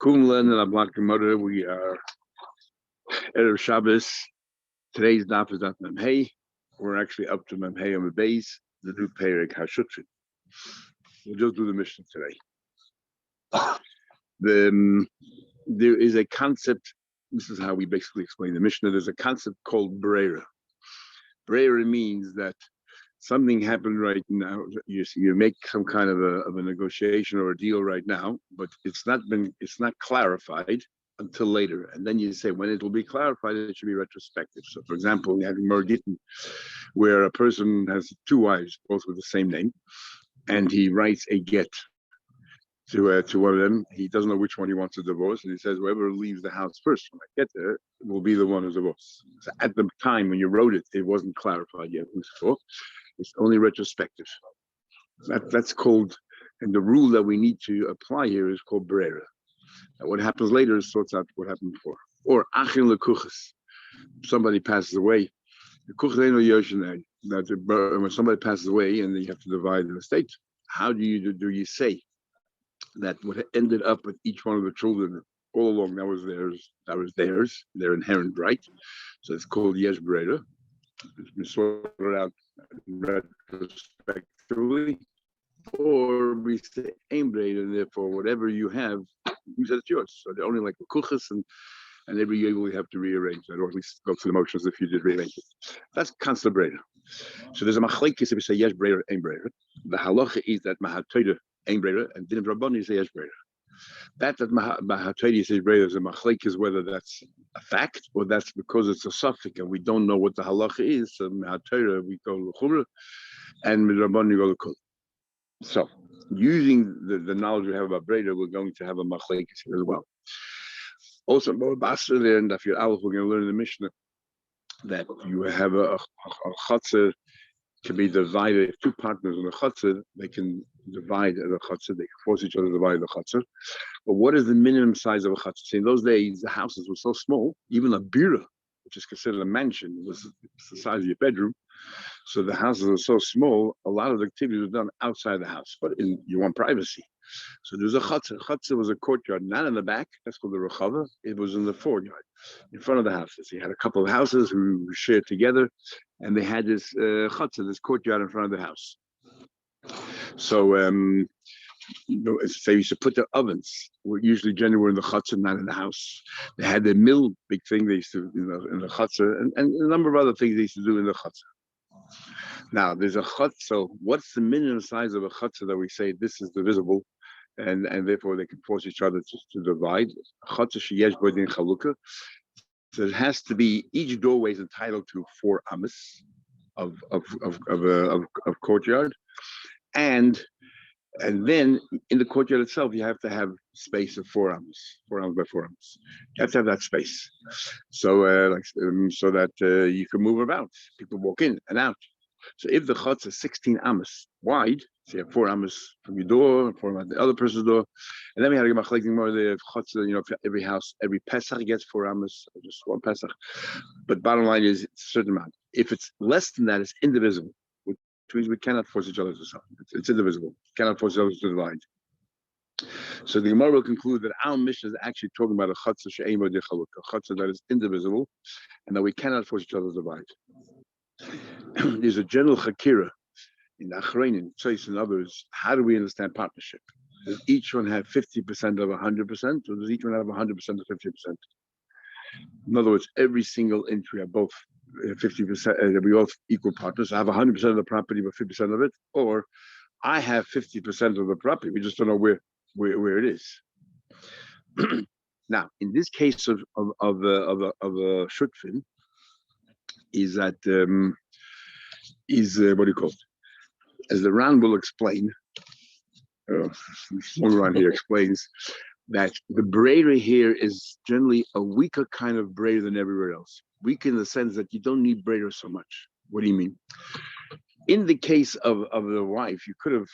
Kumlan and Ablat Mother, we are Erev Shabbos. Today's daf is at Memhei. We're actually up to Memhei on the base, the new Perek HaShutfin. We'll just do the mission today. There is a concept, this is how we basically explain the Mishnah. There's a concept called Breira. Breira means that something happened right now. You make some kind of a negotiation or a deal right now, but it's not clarified until later. And then you say when it will be clarified, it should be retrospective. So, for example, we have Mergitten, where a person has two wives, both with the same name, and he writes a get to one of them. He doesn't know which one he wants to divorce, and he says whoever leaves the house first when I get there will be the one who's divorced. So at the time when you wrote it, it wasn't clarified yet. It's only retrospective. That's called, and the rule that we need to apply here is called Breira. And what happens later sorts out what happened before. Or Achin Lekuchas. Somebody passes away. When somebody passes away and you have to divide the estate, how do you say that what ended up with each one of the children all along, that was theirs, their inherent right. So it's called Yesh Breira. It's been sorted out retrospectively, or we say aim braid, and therefore whatever you have, we said it's yours. So they're only like the kuchas, and every year we have to rearrange that, or at least go through the motions if you did rearrange it. That's constant braid. So there's a machlekes if we say yes braid or aim braid. The halacha is that mahatoida aim braid, and din rabban you say yes braid. That mahatoida says braid is a machlekes, whether that's a fact or that's because it's a suffix and we don't know what the halacha is. So mahatoida we go l'chumra, and midrabban you go l'kol. So, using the knowledge we have about Breda, we're going to have a machlekes here as well. Also, there in Daf Aleph, we're going to learn in the Mishnah that you have a chatzah can be divided. If two partners in a chatzah, they can divide the chatzah. They can force each other to divide the chatzah. But what is the minimum size of a chatzah? See, in those days, the houses were so small. Even a bira, which is considered a mansion, was the size of your bedroom. So the houses are so small, a lot of the activities were done outside the house, but you want privacy. So there's a chatzah. Chatzah was a courtyard, not in the back, that's called the rechava. It was in the foreyard, in front of the houses. You had a couple of houses who shared together, and they had this chatzah, this courtyard in front of the house. So, they used to put their ovens, usually generally were in the chatzah, not in the house. They had the mill, big thing they used to, in the chatzah, and a number of other things they used to do in the chatzah. Now, there's a chatzah. So, what's the minimum size of a chatzah that we say this is divisible, and therefore they can force each other to divide? Chatzah sheyesh bo din chalukah. So it has to be, each doorway is entitled to 4 amas of courtyard, and then in the courtyard itself, you have to have space of 4 amas by 4 amas. You have to have that space, so so that you can move about. People walk in and out. So if the chatzah is 16 amas wide, so you have 4 amas from your door, and 4 amas the other person's door, and then we had to get machlekes more. The chatzah, every house, every Pesach gets 4 amas, just one Pesach. But bottom line is it's a certain amount. If it's less than that, it's indivisible, which means we cannot force each other to sell. It's indivisible. Cannot force each other to divide. So the Gemara will conclude that our mission is actually talking about a chatzah she'ein bo din chalukah, a chatzah that is indivisible, and that we cannot force each other to divide. There's a general chakira in the Achreinim, Tzais and others. How do we understand partnership? Does each one have 50% of 100%, or does each one have 100% of 50%? In other words, every single entry are both 50%. We all equal partners. I have 100% of the property, but 50% of it, or I have 50% of the property. We just don't know where it is. Now, in this case of a shutfin, is that what do you call it? As the Ran will explain, Ran here explains that the brayer here is generally a weaker kind of brayer than everywhere else. Weak in the sense that you don't need brayer so much. What do you mean? In the case of the wife, you could have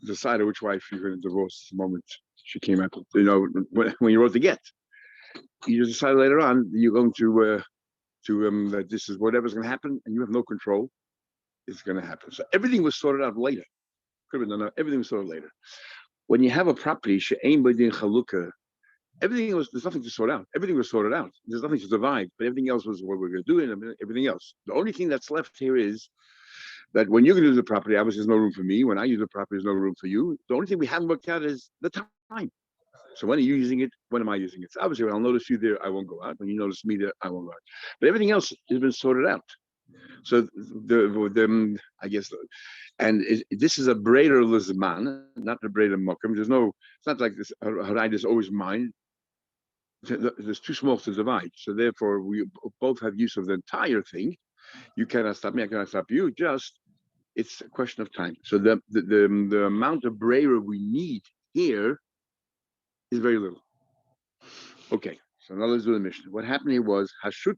decided which wife you're going to divorce the moment she came out. When you wrote the get, you just decided later on you're going to that this is whatever's going to happen, and you have no control. It's going to happen. So everything was sorted out later. Could have been done. Everything was sorted later. When you have a property, she'ein bo din chalukah, Everything else, there's nothing to sort out. Everything was sorted out. There's nothing to divide, but everything else was what we're going to do and everything else. The only thing that's left here is that when you're going to use the property, obviously there's no room for me. When I use the property, there's no room for you. The only thing we haven't worked out is the time. So when are you using it? When am I using it? So obviously, when I'll notice you there, I won't go out. When you notice me there, I won't go out. But everything else has been sorted out. So the I guess, and this is a breder lizman, not a breder mokum. There's no. It's not like this. Harai is always mine. There's too small to divide. So therefore, we both have use of the entire thing. You cannot stop me. I cannot stop you. Just it's a question of time. So the amount of breder we need here is very little. Okay, so now let's do the mission. What happened here was two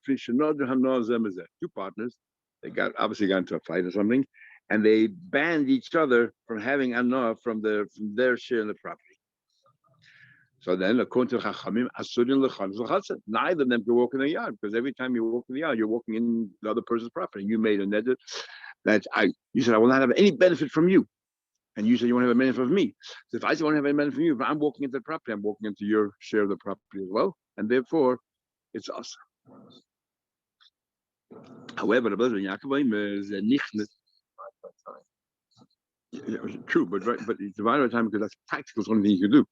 partners. They obviously got into a fight or something, and they banned each other from having anah from their share in the property. So then, according to Chachamim, neither of them can walk in the yard because every time you walk in the yard, you're walking in the other person's property. You made a neder that you said I will not have any benefit from you. And you said you want to have a benefit from me. So if I say I want to have a benefit from you, if I'm walking into the property, I'm walking into your share of the property as well. And therefore, it's us. However, the is true, but it's divided by time because that's practical. It's the only thing you can do.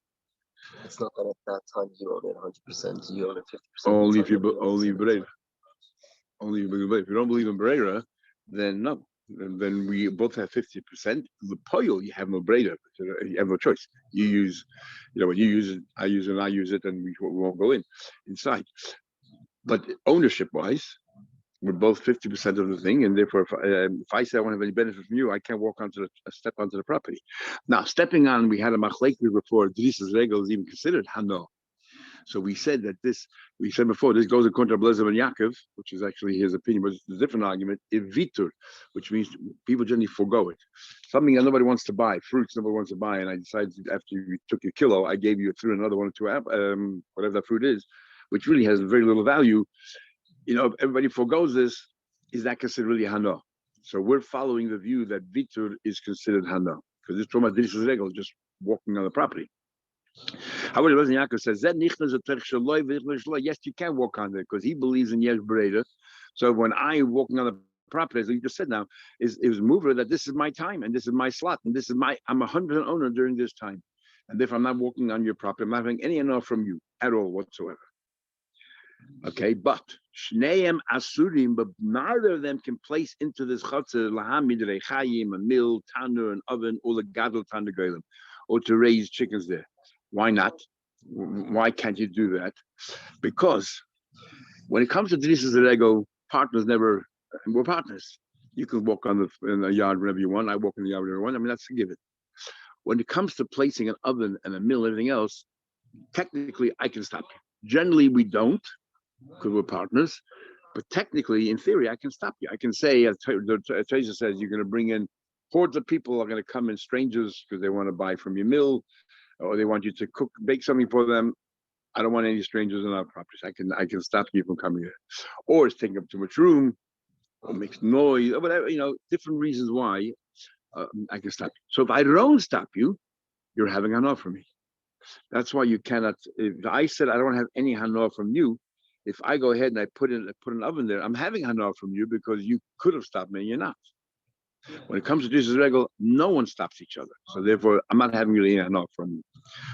It's not that at that time you own it 100%, you own it 50%. Only if you believe if you don't believe in Brera, then no. Then we both have 50%. The poil, you have no Brera. You have no choice. You use, when you use it, I use it, and I use it, and we won't go inside. But ownership-wise, we're both 50% of the thing, and therefore, if I say I won't have any benefit from you, I can't step onto the property. Now, stepping on, we had a machlek before. Drisas regel is even considered hano. So we said before, this goes according to Blezer and Yaakov, which is actually his opinion, but it's a different argument. Evitur, which means people generally forego it. Something that nobody wants to buy, fruits nobody wants to buy, and I decided after you took your kilo, I gave you through another 1 or 2 whatever that fruit is, which really has very little value. If everybody forgoes this, is that considered really hana? So we're following the view that vitur is considered hana, because this Troma Drisas regel, just walking on the property. However, Yaakov says that yes, you can walk on there because he believes in Yesh Bereda. So when I'm walking on the property, as you just said now, it was mover that this is my time and this is my slot and I'm 100% owner during this time, and therefore I'm not walking on your property. I'm not having any enough from you at all whatsoever. Okay, but Shneim Asurim, but neither of them can place into this Chatzah Lahamid Rechayim, a mill, tanner, an oven, or the gadol tanner golim, or to raise chickens there. Why not? Why can't you do that? Because when it comes to Drisas Rego, we're partners. You can walk in the yard whenever you want. I walk in the yard whenever I want. I mean, that's a given. When it comes to placing an oven and a mill and everything else, technically I can stop you. Generally, we don't, because we're partners. But technically, in theory, I can stop you. I can say, as Teresa says, you're going to bring in hordes of people are going to come in, strangers, because they want to buy from your mill, or they want you to bake something for them. I don't want any strangers on our properties. I can stop you from coming here. Or it's taking up too much room, or makes noise, or whatever, different reasons why I can stop you. So if I don't stop you, you're having hana from me. That's why you cannot, if I said I don't have any hana from you, if I go ahead and I put an oven there, I'm having hana from you because you could have stopped me and you're not. When it comes to Drisas regel, no one stops each other. So therefore, I'm not having really enough from you.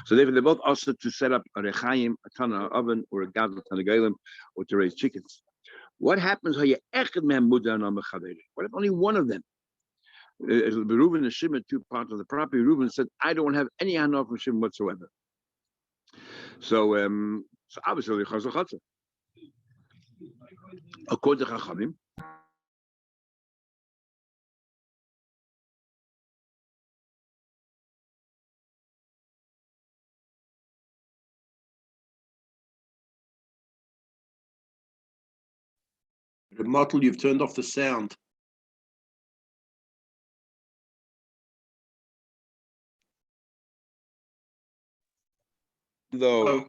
So therefore, they're both also to set up a rechayim, a tanner oven, or a gadol tanner golim, or to raise chickens. What happens? What if only one of them? Reuben and Shimon, 2 parts of the property. Reuben said, "I don't have any hana from Shimon whatsoever." So obviously, according to Chachamim, Mottel, you've turned off the sound. Though I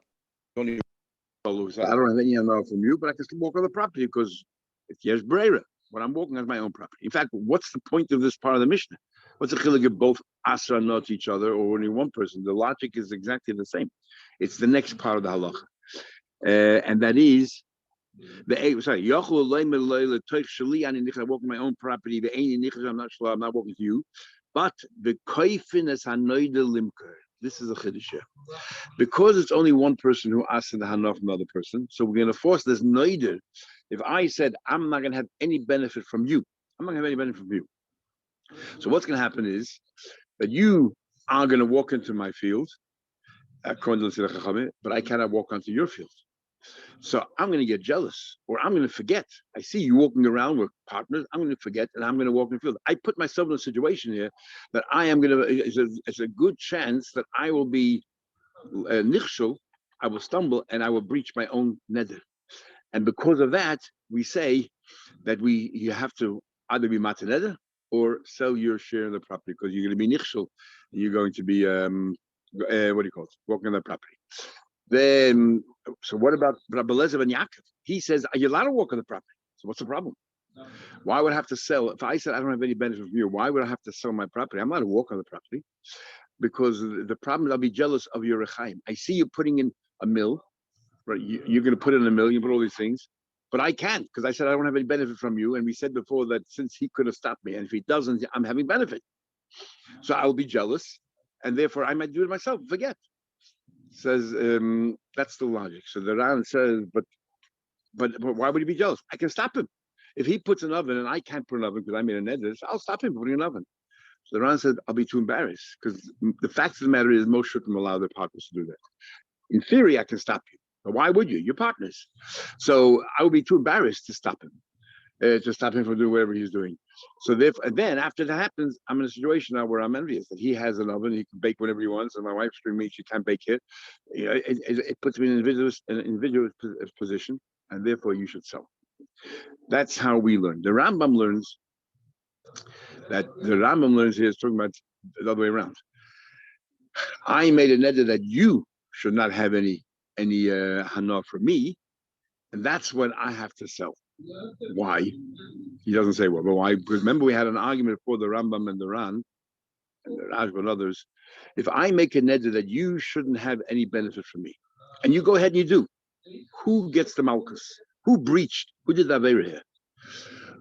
don't have any hana from you, but I can still walk on the property because it's Yesh Breira. When I'm walking on my own property. In fact, what's the point of this part of the Mishnah? What's the chiluk if both asra not each other or only one person? The logic is exactly the same. It's the next part of the halacha, and that is the sorry. I walk my own property. I'm not sure. I'm not walking to you, but the koifin is hanoida limker. This is a chiddush here. Because it's only one person who asks the hana from another person, so we're going to force this noider. If I said I'm not going to have any benefit from you, I'm not going to have any benefit from you. So what's going to happen is that you are going to walk into my field, but I cannot walk onto your field. So I'm going to get jealous, or I'm going to forget. I see you walking around with partners. I'm going to forget, and I'm going to walk in the field. I put myself in a situation here that I am going to. It's a good chance that I will be nichshul. I will stumble, and I will breach my own neder. And because of that, we say that you have to either be mataneder or sell your share in the property because you're going to be nichshul, and you're going to be what do you call it? Walking on the property. Then, so what about Rabbi Lezer and Yaakov? He says, are you allowed to walk on the property? So what's the problem? Why would I have to sell? If I said I don't have any benefit from you, why would I have to sell my property? I'm allowed to walk on the property because the problem is I'll be jealous of your rechaim. I see you putting in a mill, right? You're going to put in a mill, you put all these things, but I can't because I said I don't have any benefit from you. And we said before that since he could have stopped me, and if he doesn't, I'm having benefit. So I'll be jealous, and therefore I might do it myself, forget. Says that's the logic. So the Ran says, but why would he be jealous? I can stop him. If he puts an oven and I can't put an oven because I made a neder, I'll stop him putting an oven. So the Ran said, I'll be too embarrassed because the fact of the matter is most shouldn't allow their partners to do that. In theory, I can stop you, but why would you? You're partners. So I would be too embarrassed to stop him from doing whatever he's doing. So then after that happens, I'm in a situation now where I'm envious that he has an oven, he can bake whatever he wants, and my wife's screaming me, she can't bake it. It puts me in an individual position, and therefore you should sell. That's how we learn. The Rambam learns here is talking about the other way around. I made a neder that you should not have any hana for me, and that's when I have to sell. Why? He doesn't say well, but why? Because remember we had an argument for the Rambam and the Ran and the Rashba and others. If I make a neder that you shouldn't have any benefit from me, and you go ahead and you do, who gets the malchus? Who breached? Who did the avera here?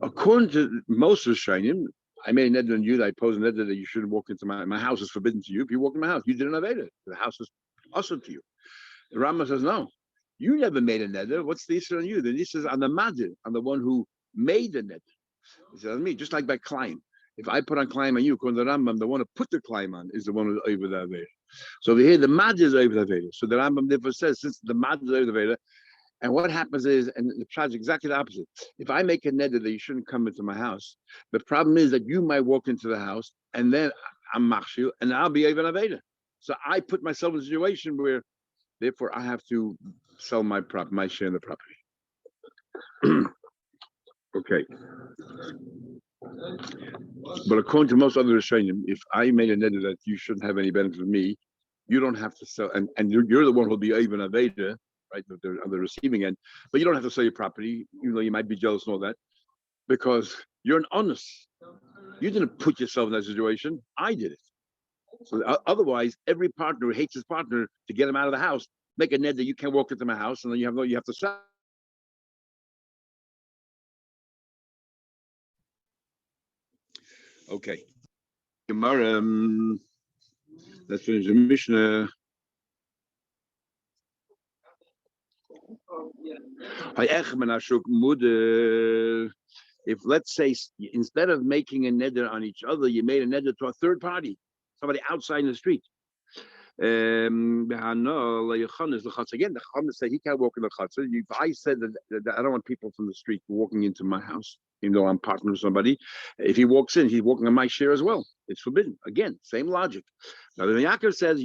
According to most of the Shainim, I made a neder on you that I posed a neder that you shouldn't walk into my house is forbidden to you. If you walk in my house, you did an avera. The house is also to you. The Rambam says no. You never made a neder. What's the issue on you? The issue is on the madir, on the one who made the neder. He says on me, just like by climb. If I put on climb on you, according to the Rambam, the one who put the climb on is the one who's over the avera. So over here, the madir is over the avera. So the Rambam therefore says, since the madir is over the avera, and what happens is, and the pshat is exactly the opposite. If I make a neder that you shouldn't come into my house, the problem is that you might walk into the house, and then I'm machshil, and I'll be over the avera. So I put myself in a situation where, therefore, I have to sell my share in the property. Okay. But according to most other Rishonim, if I made a neder that you shouldn't have any benefit of me, you don't have to sell, and you're the one who'll be even aveda, right, on the receiving end. But you don't have to sell your property, even though you might be jealous and all that, because you're an honest. You didn't put yourself in that situation. I did it. So otherwise, every partner who hates his partner to get him out of the house, make a neder that you can't walk into my house, and then you have to sell. Okay. Gemara, let's finish the Mishnah. If let's say instead of making a neder on each other, you made a neder to a third party, somebody outside in the street. Again, the Chachamim say he can't walk in the Chatzah. If I said that I don't want people from the street walking into my house, even though I'm partner with somebody, if he walks in, he's walking on my share as well. It's forbidden. Again, same logic. Now the Yaakov says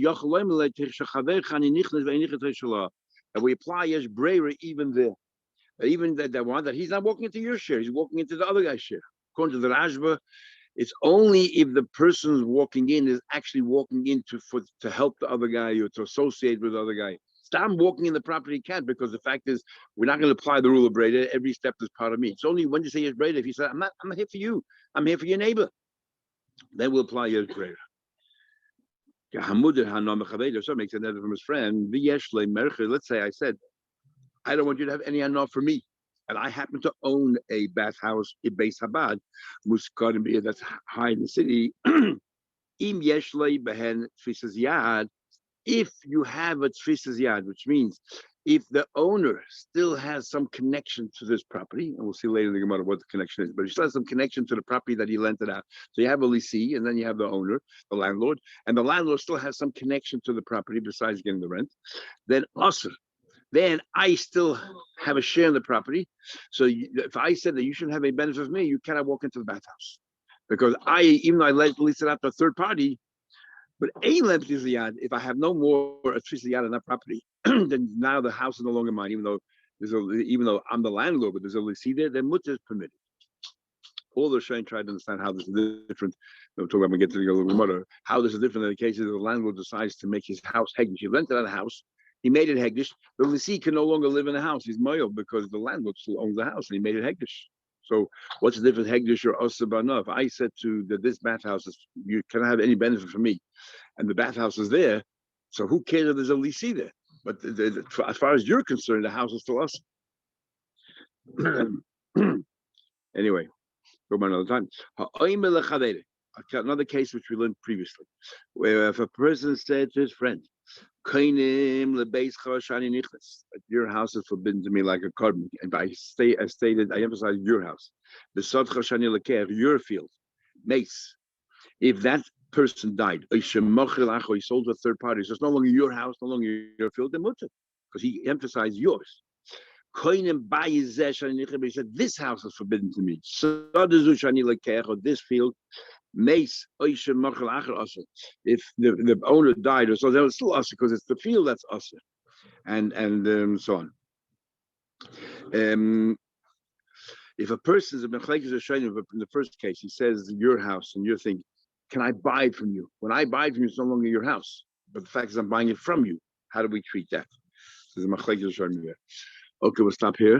that we apply yesh breira even there. Even that one that he's not walking into your share, he's walking into the other guy's share. According to the Rashba, it's only if the person walking in is actually walking in to help the other guy or to associate with the other guy. Stop walking in the property can't, because the fact is we're not going to apply the rule of Breda. Every step is part of me. It's only when you say it's Breda, if you say I'm not here for you, I'm here for your neighbor. then we'll apply your prayer. So makes a neder from his friend. Let's say I said, I don't want you to have any anah for me, and I happen to own a bathhouse in Beis Habad, Muskarim, that's high in the city. Im yeshlei behen tfisas yad. If you have a tfisas yad, which means if the owner still has some connection to this property, and we'll see later in the Gemara what the connection is, but he still has some connection to the property that he lent it out. So you have a leasee, and then you have the owner, the landlord, and the landlord still has some connection to the property besides getting the rent. Then also, then I still have a share in the property. So if I said that you shouldn't have a benefit of me, you cannot walk into the bathhouse. Because even though I lease it out to a third party, but if I have no more a yad on that property, then now the house is no longer mine, even though I'm the landlord, but there's a leasee there, then mutter is permitted. All the Shane tried to understand how this is different. We're talking about when we get to the Gemara, how this is different in the cases the landlord decides to make his house hegdish. He rented out a house, he made it hegdish. The leasee can no longer live in the house. He's moyel because the landlord still owns the house and he made it hegdish. So what's the difference, hegdish or osabana? If I said to that this bathhouse is, you cannot have any benefit from me, and the bathhouse is there, so who cares if there's a leasee there? But as far as you're concerned, the house is still us. Anyway, go about another time. Another case which we learned previously, where if a person said to his friend, your house is forbidden to me like a carbon. And I emphasize your house. Your field. Mace. If that person died, he sold to a third party, so it's no longer your house, no longer your field, then mutter, because he emphasized yours. He said, this house is forbidden to me. This field, mace, if the owner died, so then it's still us because it's the field that's us, and so on. If a person is a in the first case, he says your house, and you're thinking, can I buy it from you? When I buy it from you, it's no longer your house. But the fact is, I'm buying it from you. How do we treat that? Okay, we'll stop here.